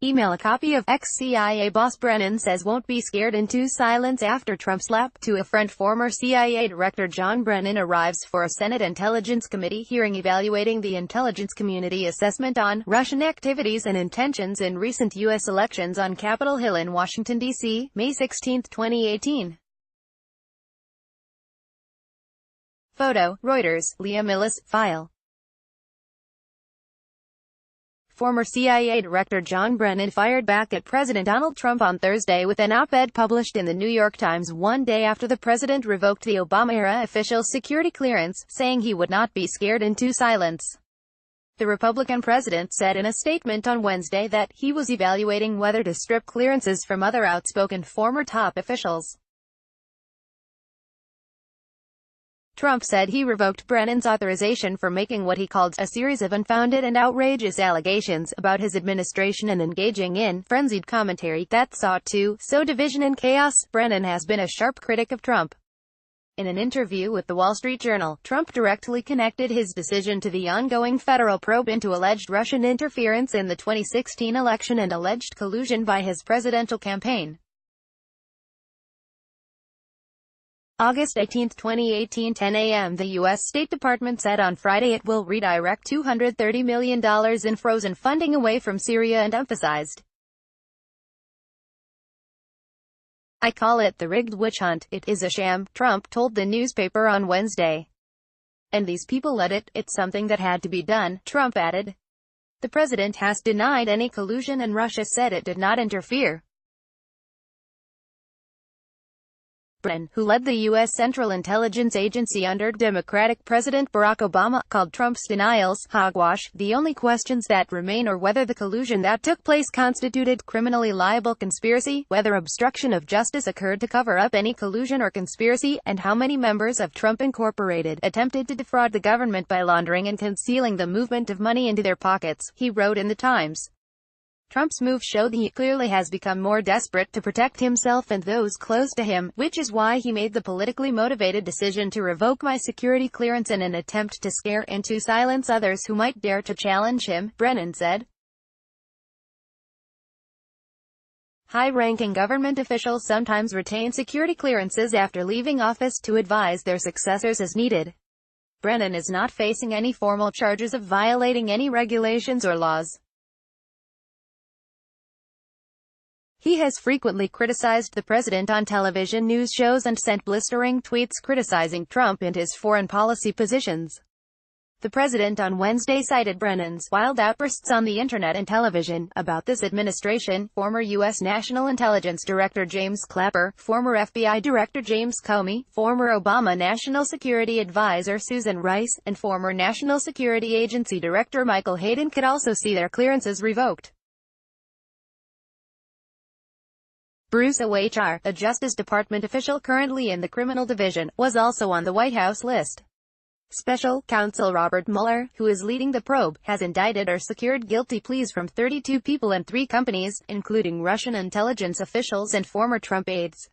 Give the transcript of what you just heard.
Email. A copy of ex-CIA boss Brennan says won't be scared into silence after Trump's lap to a friend. Former CIA Director John Brennan arrives for a Senate Intelligence Committee hearing evaluating the intelligence community assessment on Russian activities and intentions in recent U.S. elections on Capitol Hill in Washington, D.C., May 16, 2018. Photo, Reuters, Leah Millis, file. Former CIA Director John Brennan fired back at President Donald Trump on Thursday with an op-ed published in the New York Times one day after the president revoked the Obama-era official's security clearance, saying he would not be scared into silence. The Republican president said in a statement on Wednesday that he was evaluating whether to strip clearances from other outspoken former top officials. Trump said he revoked Brennan's authorization for making what he called a series of unfounded and outrageous allegations about his administration and engaging in frenzied commentary that sought to sow division and chaos. Brennan has been a sharp critic of Trump. In an interview with The Wall Street Journal, Trump directly connected his decision to the ongoing federal probe into alleged Russian interference in the 2016 election and alleged collusion by his presidential campaign. August 18, 2018, 10 a.m. The U.S. State Department said on Friday it will redirect $230 million in frozen funding away from Syria and emphasized, "I call it the rigged witch hunt. It is a sham," Trump told the newspaper on Wednesday. "And these people led it. It's something that had to be done," Trump added. The president has denied any collusion and Russia said it did not interfere. Brennan, who led the U.S. Central Intelligence Agency under Democratic President Barack Obama, called Trump's denials hogwash. The only questions that remain are whether the collusion that took place constituted criminally liable conspiracy, whether obstruction of justice occurred to cover up any collusion or conspiracy, and how many members of Trump Incorporated attempted to defraud the government by laundering and concealing the movement of money into their pockets, he wrote in the Times. Trump's move showed he clearly has become more desperate to protect himself and those close to him, which is why he made the politically motivated decision to revoke my security clearance in an attempt to scare into silence others who might dare to challenge him, Brennan said. High-ranking government officials sometimes retain security clearances after leaving office to advise their successors as needed. Brennan is not facing any formal charges of violating any regulations or laws. He has frequently criticized the president on television news shows and sent blistering tweets criticizing Trump and his foreign policy positions. The president on Wednesday cited Brennan's wild outbursts on the internet and television about this administration, former U.S. National Intelligence Director James Clapper, former FBI Director James Comey, former Obama National Security Advisor Susan Rice, and former National Security Agency Director Michael Hayden could also see their clearances revoked. Bruce O'Hr, a Justice Department official currently in the Criminal Division, was also on the White House list. Special Counsel Robert Mueller, who is leading the probe, has indicted or secured guilty pleas from 32 people and 3 companies, including Russian intelligence officials and former Trump aides.